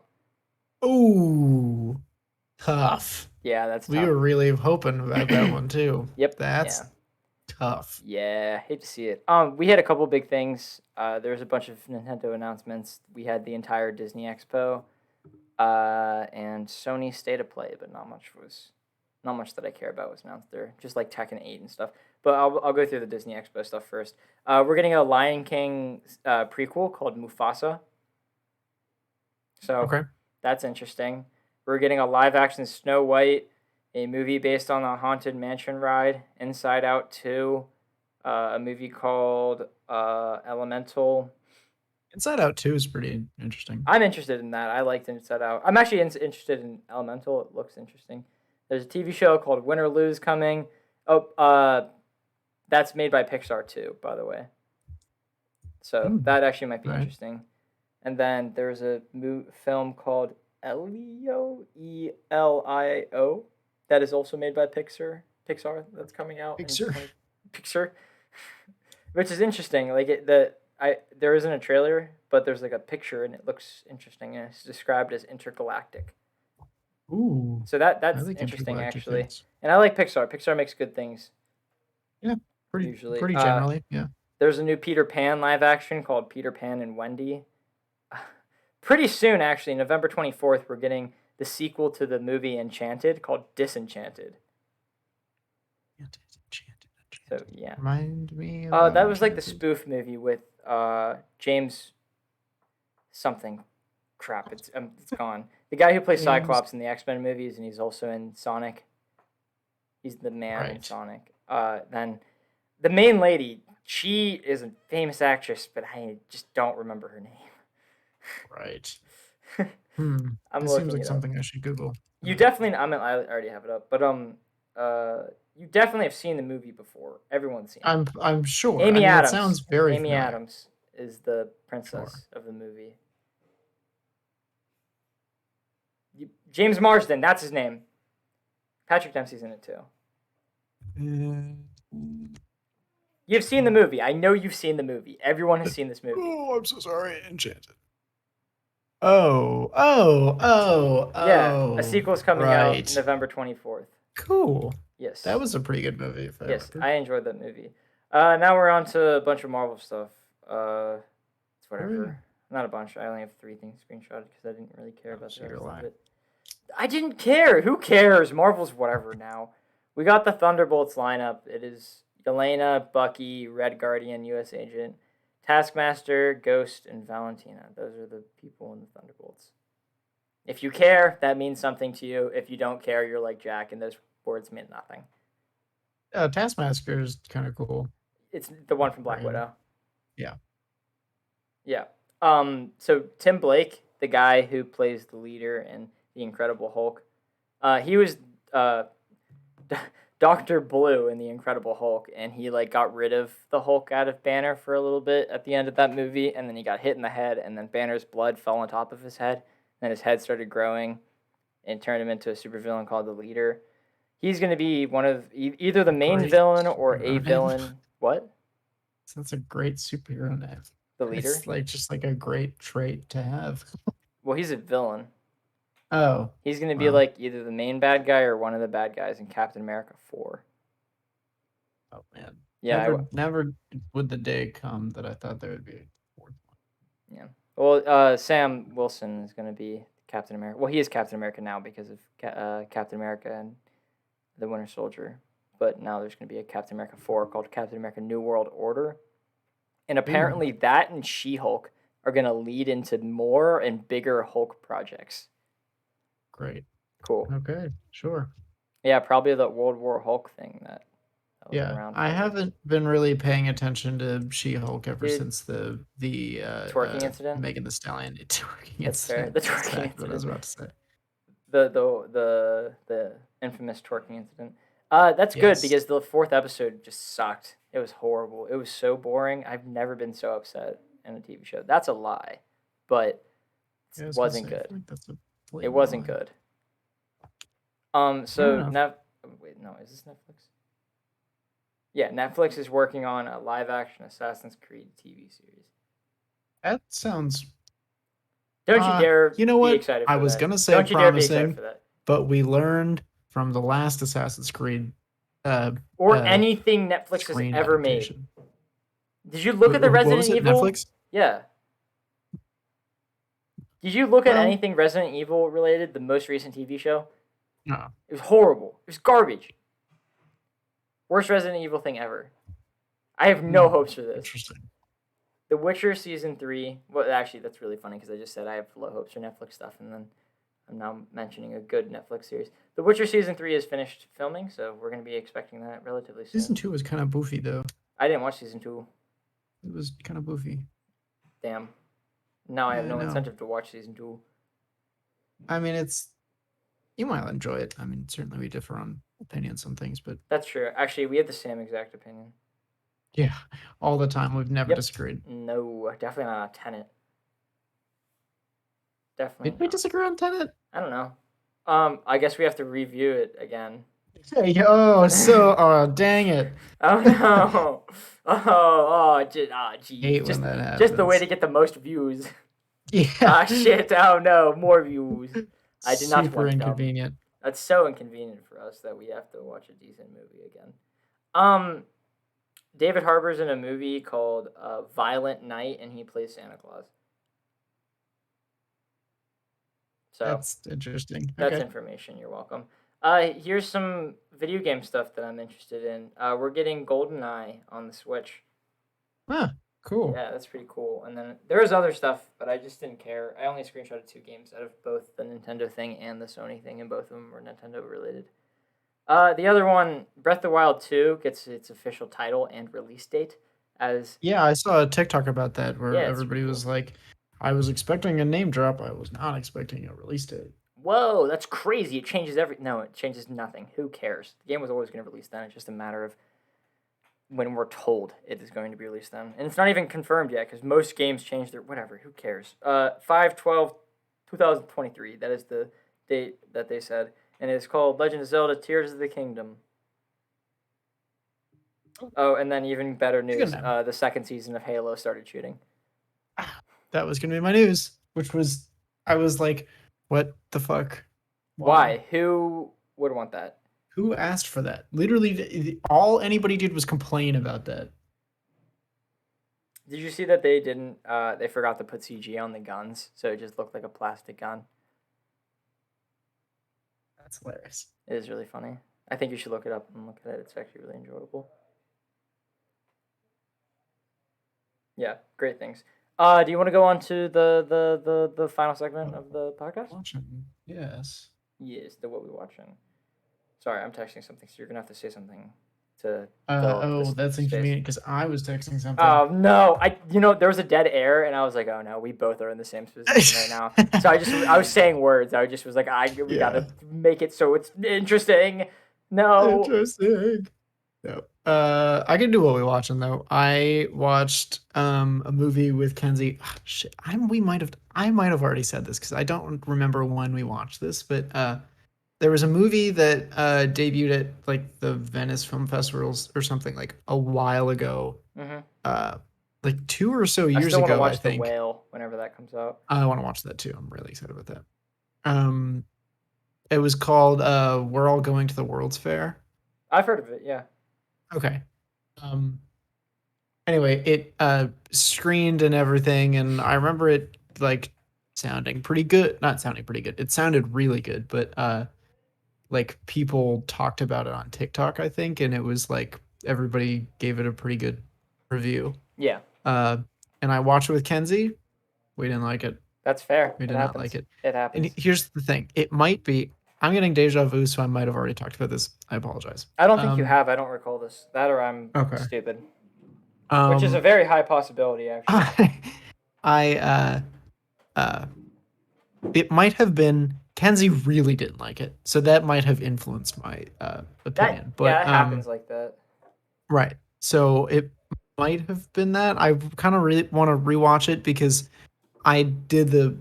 Ooh, tough. Yeah, that's We tough. were really hoping about that one too. Yep. That's tough. Yeah, hate to see it. We had a couple big things. There was a bunch of Nintendo announcements. We had the entire Disney Expo, and Sony State of Play, but not much that I care about was announced there. Just like Tekken 8 and stuff. But I'll go through the Disney Expo stuff first. We're getting a Lion King prequel called Mufasa. So Okay. that's interesting. We're getting a live action Snow White, a movie based on the Haunted Mansion ride, Inside Out 2, a movie called Elemental. Inside Out 2 is pretty interesting. I'm interested in that. I liked Inside Out. I'm actually interested in Elemental. It looks interesting. There's a TV show called Win or Lose coming. That's made by Pixar too, by the way. So that actually might be interesting. And then there's a film called Elio, Elio, that is also made by Pixar. That's coming out. Pixar, which is interesting. Like there isn't a trailer, but there's like a picture and it looks interesting. And it's described as intergalactic. Ooh. So that's interesting actually. Things. And I like Pixar. Pixar makes good things. Yeah, pretty generally. Yeah. There's a new Peter Pan live action called Peter Pan and Wendy. Pretty soon, actually, November 24th, we're getting the sequel to the movie Enchanted called Disenchanted. So yeah. Remind me. That was like the spoof movie with James something. Crap, it's gone. The guy who plays Cyclops in the X-Men movies, and he's also in Sonic. He's the man in Sonic. Then the main lady, she is a famous actress, but I just don't remember her name. Right. This seems like something I should Google. You definitely. I already have it up, but you definitely have seen the movie before. Everyone's seen it. I'm sure. Amy Adams. It sounds very Amy familiar. Adams is the princess of the movie. James Marsden, that's his name. Patrick Dempsey's in it too. You've seen the movie. I know you've seen the movie. Everyone has seen this movie. Oh, I'm so sorry. Enchanted. Oh. Yeah, a sequel's coming out Right. November 24th. Cool. Yes. That was a pretty good movie, if I Yes, remember. I enjoyed that movie. Now we're on to a bunch of Marvel stuff. It's whatever. Not a bunch. I only have 3 things screenshotted because I didn't really care about the rest of it. I didn't care. Who cares? Marvel's whatever now. We got the Thunderbolts lineup. It is Yelena, Bucky, Red Guardian, U.S. Agent, Taskmaster, Ghost, and Valentina. Those are the people in the Thunderbolts. If you care, that means something to you. If you don't care, you're like Jack, and those words mean nothing. Taskmaster is kind of cool. It's the one from Black Widow. Yeah. Yeah. So Tim Blake, the guy who plays the leader in The Incredible Hulk, he was Dr. Blue in The Incredible Hulk, and he like got rid of the Hulk out of Banner for a little bit at the end of that movie, and then he got hit in the head, and then Banner's blood fell on top of his head, and then his head started growing, and turned him into a supervillain called the Leader. He's going to be one of either the main villain or a villain. What? That's a great superhero name. The Leader? It's like just like a great trait to have. Well, he's a villain. Oh. He's going to be like either the main bad guy or one of the bad guys in Captain America 4. Oh, man. Yeah. Never would the day come that I thought there would be a 4th one. Yeah. Well, Sam Wilson is going to be Captain America. Well, he is Captain America now because of Captain America and the Winter Soldier. But now there's going to be a Captain America 4 called Captain America New World Order. And apparently that and She-Hulk are going to lead into more and bigger Hulk projects. Great. Cool. Okay, sure. Yeah, probably the World War Hulk thing that was around. I haven't been really paying attention to She-Hulk ever since the twerking incident. Megan Thee Stallion twerking incident. incident. The twerking incident. What I was about to say. The infamous twerking incident. That's good because the 4th episode just sucked. It was horrible. It was so boring. I've never been so upset in a TV show. That's a lie, but it wasn't good. It wasn't good. So wait, no, is this Netflix? Yeah, Netflix is working on a live-action Assassin's Creed TV series. That sounds. Don't you dare! You know what? Be excited for I was that. gonna say Don't you promising, dare be excited for that. But we learned from the last Assassin's Creed. Or anything Netflix has ever made. Did you look at the Resident Evil? Netflix? Yeah. Did you look at anything Resident Evil related, the most recent TV show? No. It was horrible. It was garbage. Worst Resident Evil thing ever. I have no hopes for this. Interesting. The Witcher Season 3. Well, actually, that's really funny because I just said I have low hopes for Netflix stuff, and then I'm now mentioning a good Netflix series. The Witcher Season 3 is finished filming, so we're going to be expecting that relatively soon. Season 2 was kind of boofy, though. I didn't watch Season 2. It was kind of boofy. Damn. Now I have no incentive to watch Season 2. I mean, you might enjoy it. I mean, certainly we differ on opinions on things, but... That's true. Actually, we have the same exact opinion. Yeah, all the time. We've never disagreed. No, definitely not on Tenet. Definitely Did we disagree on Tenet? I don't know. I guess we have to review it again. Hey, dang it. Oh, no. Geez. When that happens. Just the way to get the most views. Yeah. Shit. Oh, no. More views. I did not Super inconvenient. That's so inconvenient for us that we have to watch a decent movie again. David Harbour's in a movie called Violent Night, and he plays Santa Claus. So that's interesting. That's information. You're welcome. Here's some video game stuff that I'm interested in. We're getting GoldenEye on the Switch. Huh. Cool. Yeah, that's pretty cool. And then there was other stuff, but I just didn't care. I only screenshotted 2 games out of both the Nintendo thing and the Sony thing, and both of them were Nintendo related. The other one, Breath of the Wild 2, gets its official title and release date as... Yeah, I saw a TikTok about that where everybody was cool. Like, I was expecting a name drop. I was not expecting a release date. Whoa, that's crazy. It changes No, it changes nothing. Who cares? The game was always going to release then. It's just a matter of when we're told it is going to be released then. And it's not even confirmed yet because most games change their... Whatever, who cares? 5/12/2023. That is the date that they said. And it's called Legend of Zelda Tears of the Kingdom. Oh, and then even better It's a good news: name. the second season of Halo started shooting. That was gonna be my news, which was I was like, what the fuck? Why? Why? Who would want that? Who asked for that? Literally, all anybody did was complain about that. Did you see that they didn't? They forgot to put CG on the guns, so it just looked like a plastic gun. That's hilarious. It is really funny. I think you should look it up and look at it. It's actually really enjoyable. Yeah, great things. Do you want to go on to the final segment of the podcast? Watching, yes. Yes, the what we watching. Sorry, I'm texting something, so you're gonna have to say something to fill up Oh, this that's space. inconvenient because I was texting something. Oh no! There was a dead air, and I was like, oh no, we both are in the same position right now. So I was saying words. I just was like, we Yeah. gotta make it so it's interesting. No. Interesting. No. I can do what we watching though. I watched a movie with Kenzie. Shit, I might have already said this because I don't remember when we watched this, but there was a movie that debuted at like the Venice Film Festivals or something like a while ago. Mm-hmm. Like 2 or so I years still want to ago, I watch The think. Whale whenever that comes out. I want to watch that too. I'm really excited about that. Um, it was called We're All Going to the World's Fair. I've heard of it. Yeah. Okay. Um, anyway, it screened and everything, and I remember it like sounding pretty good. Not sounding pretty good. It sounded really good, but like people talked about it on TikTok, I think, and it was like everybody gave it a pretty good review. Yeah. Uh, and I watched it with Kenzie. We didn't like it. That's fair. We It did not happens. like it. It And happens. here's the thing: it might be. I'm getting deja vu, so I might have already talked about this. I apologize. I don't think you have. I don't recall this. That or I'm Okay. stupid, which is a Um, very high possibility, actually. I uh, it might have been Kenzie really didn't like it, so that might have influenced my opinion. But It happens like that. right, so it might have been that. I kind of really want to rewatch it because I did the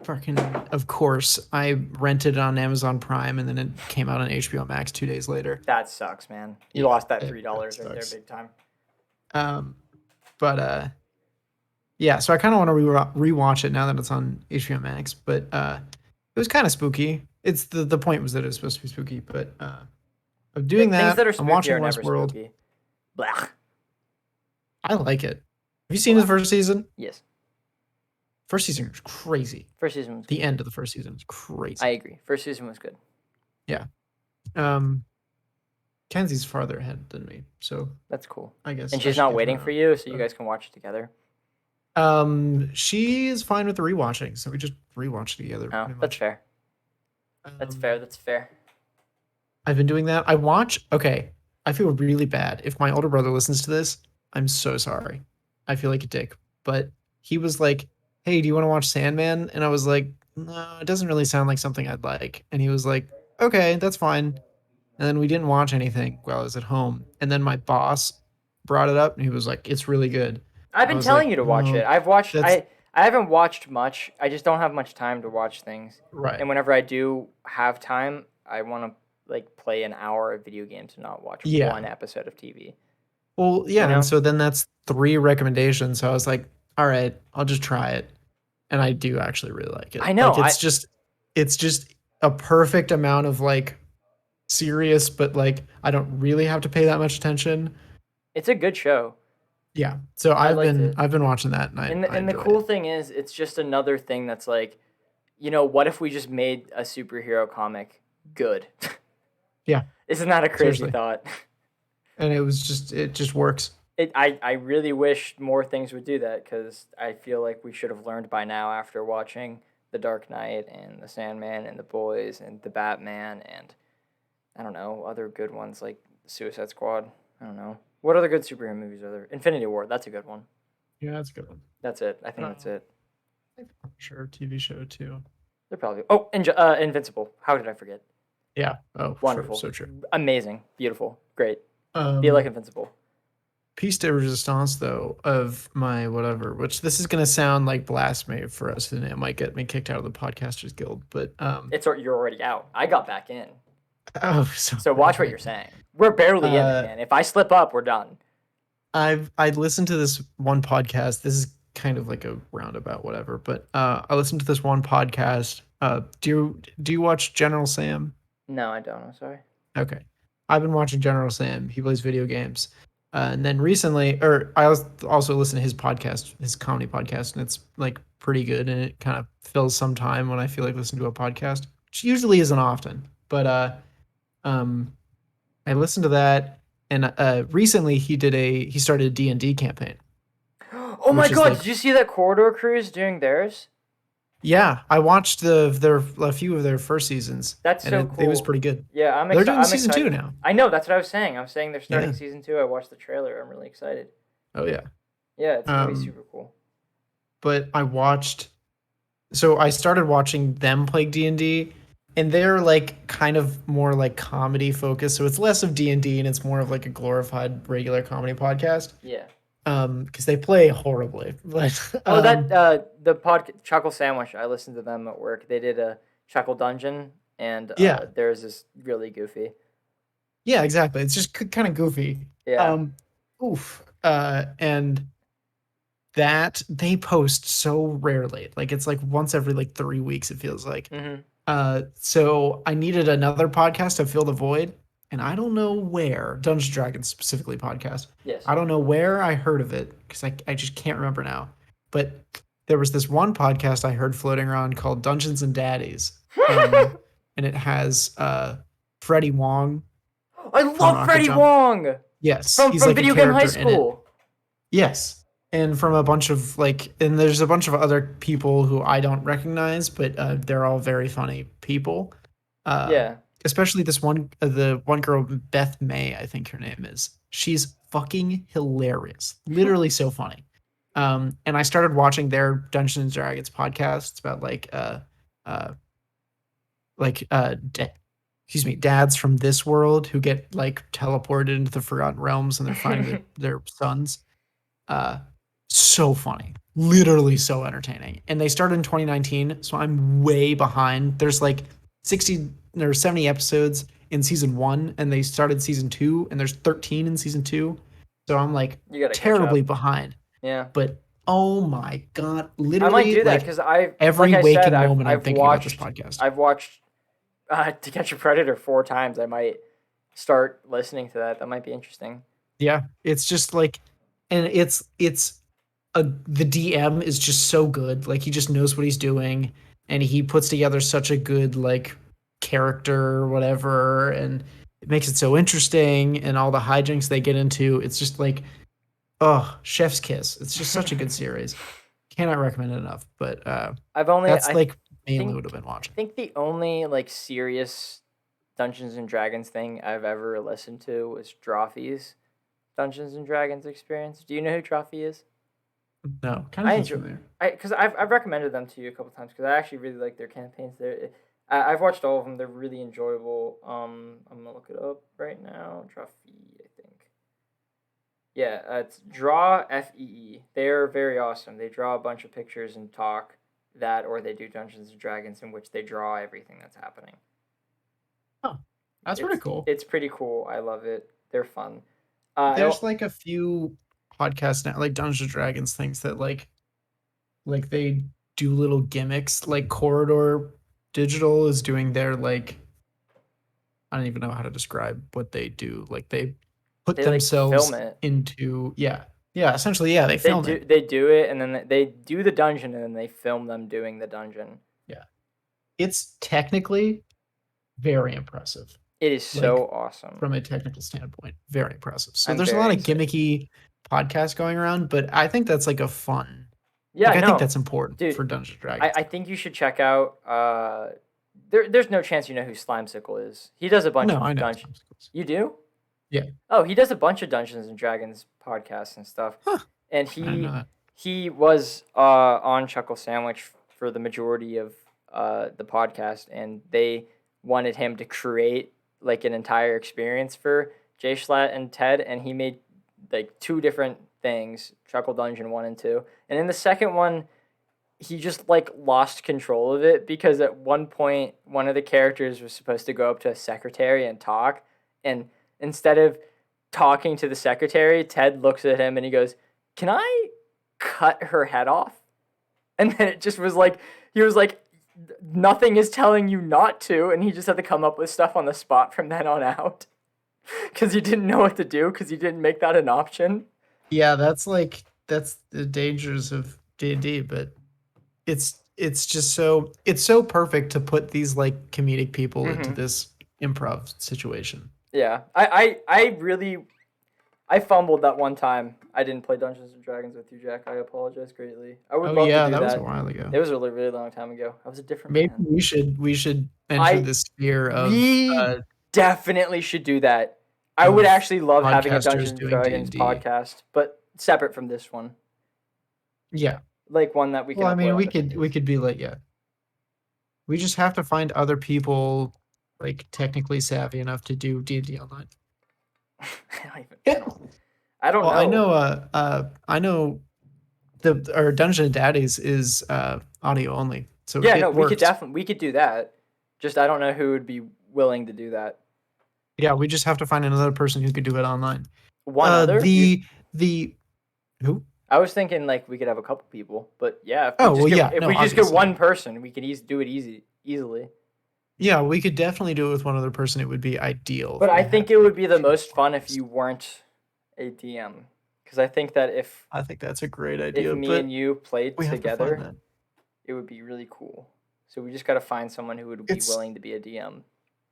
fucking. Of course, I rented it on Amazon Prime, and then it came out on HBO Max 2 days later. That sucks, man. You Yeah, lost that it $3 right there, sucks. big time. But yeah, so I kind of want to rewatch it now that it's on HBO Max. But it was kind of spooky. It's the point was that it was supposed to be spooky, but I'm doing Things that that. are I'm spooky watching are never Westworld. spooky. Blah. I like it. Have you seen the first season? Yes. First season was crazy. First season was good. The end of the first season was crazy. I agree. First season was good. Yeah. Kenzie's farther ahead than me, so That's cool. I guess. And I she's should not give waiting her for you, so you guys can watch it together. She is fine with the rewatching, so we just rewatch together. Oh, pretty that's much. fair. That's fair. That's fair. I've been doing that. Okay, I feel really bad. If my older brother listens to this, I'm so sorry. I feel like a dick. But he was like, hey, do you want to watch Sandman? And I was like, no, it doesn't really sound like something I'd like. And he was like, okay, that's fine. And then we didn't watch anything while I was at home. And then my boss brought it up and he was like, it's really good. I've I been was telling like, you to watch it. oh, I've watched. that's I haven't watched much. I just don't have much time to watch things. right. And whenever I do have time, I want to like play an hour of video games and not watch Yeah. one episode of TV. Well, yeah. You know? And so then that's 3 recommendations. So I was like, all right, I'll just try it. And I do actually really like it. I know, Like it's just a perfect amount of like serious, but like I don't really have to pay that much attention. It's a good show. Yeah. So I liked it. I've been watching that and I And the enjoy cool it. thing is, it's just another thing that's like, what if we just made a superhero comic good? Yeah. Isn't that a crazy Seriously. thought? And it just works. I really wish more things would do that, because I feel like we should have learned by now after watching The Dark Knight and The Sandman and The Boys and The Batman and, I don't know, other good ones like Suicide Squad. I don't know. What other good superhero movies are there? Infinity War, that's a good one. Yeah, that's a good one. That's it. I think that's it. I'm sure TV show too. They're probably... Oh, Invincible. How did I forget? Yeah. Oh, Wonderful. So true. Amazing. Beautiful. Great. Be like Invincible. Piece de resistance though of my whatever, which this is gonna sound like blasphemy for us and it might get me kicked out of the podcasters guild, but You're already out. I got back in. Oh, so So watch what annoying. you're saying. We're barely in it, Uh, man. If I slip up, we're done. I listened to this one podcast. This is kind of like a roundabout, whatever. But I listened to this one podcast. Do you watch General Sam? No, I don't. I'm sorry. Okay, I've been watching General Sam. He plays video games, and then recently, or I also listen to his podcast, his comedy podcast, and it's like pretty good. And it kind of fills some time when I feel like listening to a podcast, which usually isn't often. But um, I listened to that, and recently he started a D&D campaign, Oh my which is god, like, did you see that Corridor Cruise doing theirs? yeah, I watched a few of their first seasons, That's and so it was cool. pretty good. Yeah, They're doing I'm season 2 excited. now. I know, that's what I was saying. I'm saying they're starting Yeah. season 2. I watched the trailer. I'm really excited. Oh yeah. Yeah, it's gonna be Um, super cool. but I started watching them play D&D, and they're like kind of more like comedy focused, so it's less of D&D and D and it's more of like a glorified regular comedy podcast. Yeah. Because they play horribly. But Oh, that the pod Chuckle Sandwich. I listened to them at work. They did a Chuckle Dungeon, and yeah. theirs is really goofy. Yeah, exactly. It's just kind of goofy. Yeah. Um, oof. And that they post so rarely. Like it's like once every like 3 weeks, it feels like. Mm-hmm. So I needed another podcast to fill the void, and I don't know where, Dungeons and Dragons specifically podcast. Yes. I don't know where I heard of it because I just can't remember now. But there was this one podcast I heard floating around called Dungeons and Daddies. And it has Freddie Wong I from love Rocket Freddie Jump. Wong Yes, from he's like a Video Game High character in it. School. Yes. And from a bunch of like, and there's a bunch of other people who I don't recognize, but they're all very funny people. Uh, Yeah. Especially this one, the one girl, Beth May, I think her name is. She's fucking hilarious. Literally so funny. And I started watching their Dungeons and Dragons podcast. It's about uh, excuse me, dads from this world who get like teleported into the Forgotten Realms and they're finding their sons. Uh, so funny, literally so entertaining. And they started in 2019, so I'm way behind. There's like 60 or 70 episodes in season 1, and they started season 2, and there's 13 in season 2. So I'm like You gotta catch terribly up. behind. Yeah. But oh my god, I might literally do that like because I, every like I said, waking moment I'm I've thinking about this watched podcast. I've watched To Catch a Predator 4 times. I might start listening to that. That might be interesting. Yeah, it's just like, and the DM is just so good. Like he just knows what he's doing, and he puts together such a good like character or whatever, and it makes it so interesting. And all the hijinks they get into, it's just like, oh, chef's kiss. It's just such a good series. Cannot recommend it enough. But that's like mainly what I've been I watching. think the only like serious Dungeons and Dragons thing I've ever listened to was Drawfee's Dungeons and Dragons experience. Do you know who Drawfee is? No, kind of I sounds enjoy familiar. because I've recommended them to you a couple times because I actually really like their campaigns. I've watched all of them. They're really enjoyable. I'm gonna look it up right now. Drawfee, I think. Yeah, it's Draw FEE. They're very awesome. They draw a bunch of pictures and talk that, or they do Dungeons and Dragons in which they draw everything that's happening. Oh, that's pretty cool. It's pretty cool. I love it. They're fun. There's like a few podcasts now, like Dungeons and Dragons things that like they do little gimmicks. Like Corridor Digital is doing their like, I don't even know how to describe what they do. Like they put they like themselves film it. into essentially they film it. They do it, and then they do the dungeon, and then they film them doing the dungeon. Yeah, it's technically very impressive. It is so awesome from a technical standpoint. Very impressive. So I'm there's a lot very of gimmicky podcasts going around, but I think that's like a fun. Yeah, I no, think that's important dude, for Dungeons and Dragons. I think you should check out. There's no chance you know who Slimesicle is. He does a bunch of I know. dungeons. You do? Yeah. Oh, he does a bunch of Dungeons and Dragons podcasts and stuff. Huh. And I didn't know that. he was on Chuckle Sandwich for the majority of the podcast, and they wanted him to create like an entire experience for Jay Schlatt and Ted, and he made like 2 different things, Chuckle Dungeon 1 and 2. And in the second one, he just like lost control of it because at one point one of the characters was supposed to go up to a secretary and talk, and instead of talking to the secretary, Ted looks at him and he goes, "Can I cut her head off?" And then it just was like he was like, "Nothing is telling you not to," and he just had to come up with stuff on the spot from then on out because he didn't know what to do because he didn't make that an option. Yeah, that's the dangers of D&D, but it's just it's so perfect to put these like comedic people into this improv situation. Yeah, I really I fumbled that one time. I didn't play Dungeons and Dragons with you, Jack. I apologize greatly. I would Oh love yeah, to do that was a that. while ago. It was a really, really long time ago. I was a different Maybe man. we should enter I the sphere of we definitely should do that. I would of actually love having a podcasters Dungeons and doing Dragons D&D. podcast, but separate from this one. Yeah. Like one that we can. Well, I mean, upload we on different could days. be like, yeah. We just have to find other people like technically savvy enough to do D&D online. I don't Well, know. I know our Dungeon and Daddies is audio only. So Yeah, it no, works. we could do that. Just I don't know who would be willing to do that. Yeah, we just have to find another person who could do it online. One other? The who? I was thinking like we could have a couple people, but yeah, if Oh, well, yeah, if no, we just get obviously. one person, we can do it easily. Yeah, we could definitely do it with one other person. It would be ideal. But I think it would be the most fun if you weren't a DM, because I think that I think that's a great idea. if me and you played we have to find together, that. it would be really cool. So we just got to find someone who would be willing to be a DM.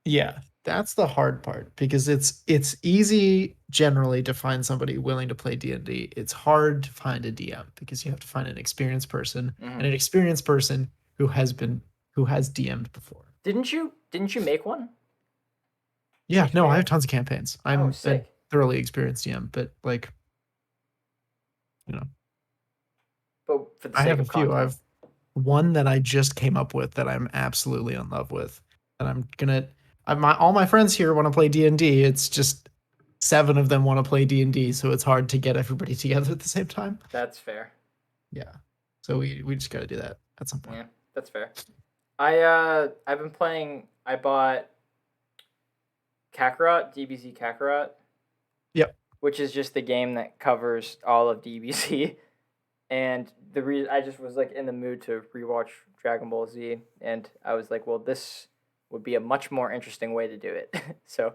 Yeah, that's the hard part because it's easy generally to find somebody willing to play D&D. It's hard to find a DM because you have to find an experienced person and an experienced person who has DM'd before. Didn't you make one? Yeah, no, I have tons of campaigns. I'm a thoroughly experienced DM, but like, you know, but for the I sake have a of few. content. I've one that I just came up with that I'm absolutely in love with, and I'm gonna. All my friends here want to play D&D. It's just 7 of them want to play D&D, so it's hard to get everybody together at the same time. That's fair. Yeah, so we just got to do that at some point. Yeah, that's fair. I've been playing. I bought Kakarot, DBZ Kakarot. Yep. Which is just the game that covers all of DBZ, and the reason I just was like in the mood to rewatch Dragon Ball Z, and I was like, well, this would be a much more interesting way to do it. So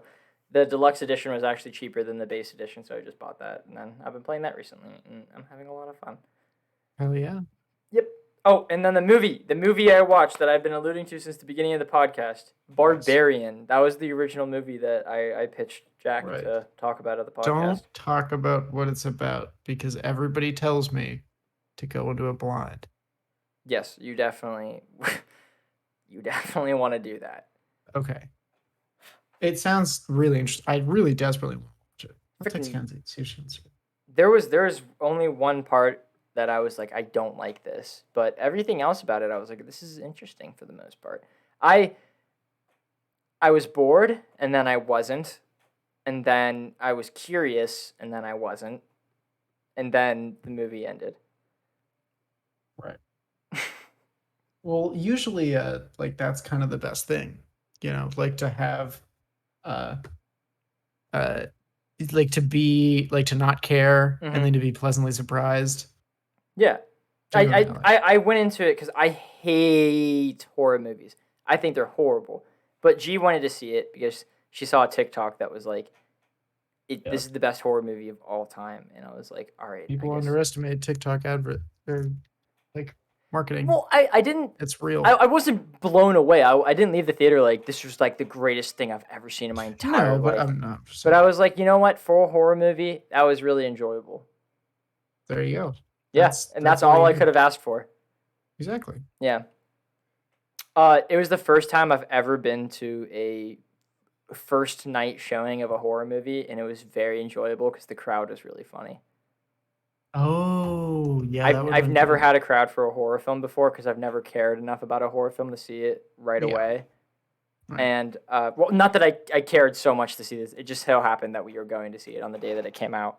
the deluxe edition was actually cheaper than the base edition, so I just bought that, and then I've been playing that recently, and I'm having a lot of fun. Hell yeah. Yep. Oh, and then the movie I watched that I've been alluding to since the beginning of the podcast, Barbarian. That was the original movie that I pitched Jack to talk about at the podcast. Don't talk about what it's about because everybody tells me to go into it blind. Yes, you definitely want to do that. Okay. It sounds really interesting. I really desperately want to watch it. There was only one part that I was like, I don't like this, but everything else about it, I was like, this is interesting for the most part. I was bored, and then I wasn't, and then I was curious, and then I wasn't, and then the movie ended. Right. Well, usually, like that's kind of the best thing, you know, like to have, like to not care and then to be pleasantly surprised. Yeah, I went into it because I hate horror movies. I think they're horrible. But G wanted to see it because she saw a TikTok that was like, this is the best horror movie of all time. And I was like, all right. People underestimate TikTok advert. They're like marketing. Well, I didn't. It's real. I wasn't blown away. I didn't leave the theater like, this was like the greatest thing I've ever seen in my entire life. I'm not. But I was like, you know what? For a horror movie, that was really enjoyable. There you go. Yes, and that's all I could have asked for. Exactly. Yeah. It was the first time I've ever been to a first night showing of a horror movie, and it was very enjoyable because the crowd was really funny. Oh, yeah. I've never had a crowd for a horror film before because I've never cared enough about a horror film to see it right away. Right. And, well, not that I cared so much to see this. It just so happened that we were going to see it on the day that it came out.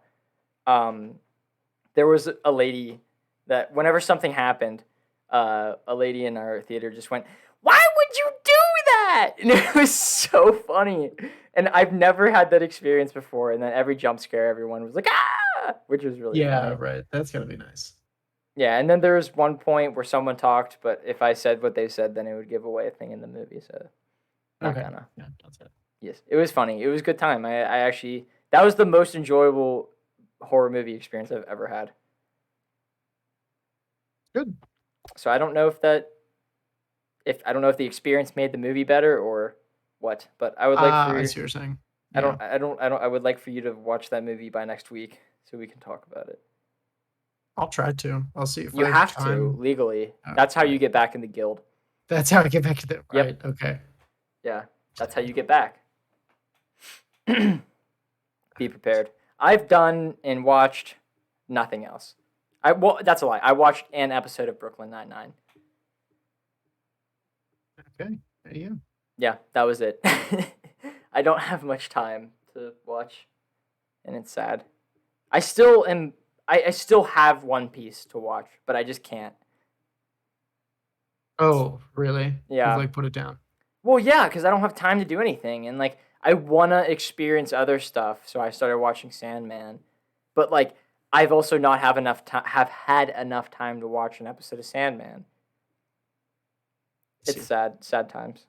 There was a lady that whenever something happened, a lady in our theater just went, "Why would you do that?" And it was so funny. And I've never had that experience before. And then every jump scare, everyone was like, "Ah!" Which was really Yeah, funny. right. That's gotta be nice. Yeah, and then there was one point where someone talked, but if I said what they said, then it would give away a thing in the movie. So not Okay. gonna. Yeah, that's it. Yes, it was funny. It was a good time. I actually that was the most enjoyable horror movie experience I've ever had. Good. So I don't know if I don't know if the experience made the movie better or what, but I would like I for see what you're saying. I would like for you to watch that movie by next week so we can talk about it. I'll try to. I'll see if You I have have to time. legally. Oh, That's how you right. get back in the guild. That's how I get back to the Yep. right. Okay. Yeah, that's how you get back. Be prepared. I've done and watched nothing else. Well, that's a lie. I watched an episode of Brooklyn Nine-Nine. Okay. There you go. Yeah, that was it. I don't have much time to watch, and it's sad. I still am. I still have One Piece to watch, but I just can't. Oh, really? Yeah. You've like put it down. Well, yeah, because I don't have time to do anything, and like I wanna experience other stuff, so I started watching Sandman, but like I've also not have had enough time to watch an episode of Sandman. It's sad times.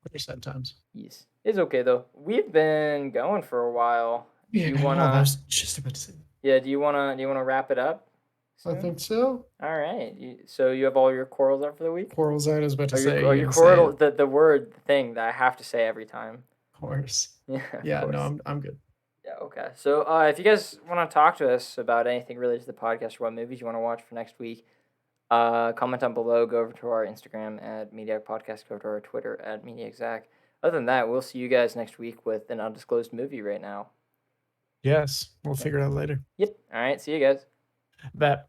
Pretty sad times. Yes, it's okay though. We've been going for a while. Yeah, Do you I wanna? was just about to say. Yeah, do you wanna wrap it up? I Soon? think so. All right. So you have all your quarrels up for the week? Quarrels. I was about to Or say. your You gonna say quarrel it? the word thing that I have to say every time. Of course. Yeah. Yeah. Of No, course. I'm good. Yeah, okay. So if you guys want to talk to us about anything related to the podcast or what movies you want to watch for next week, comment down below. Go over to our Instagram at Mediak Podcast. Go over to our Twitter at MediakZach. Other than that, we'll see you guys next week with an undisclosed movie right now. Yes. We'll figure it out later. Yep. All right. See you guys. Bet.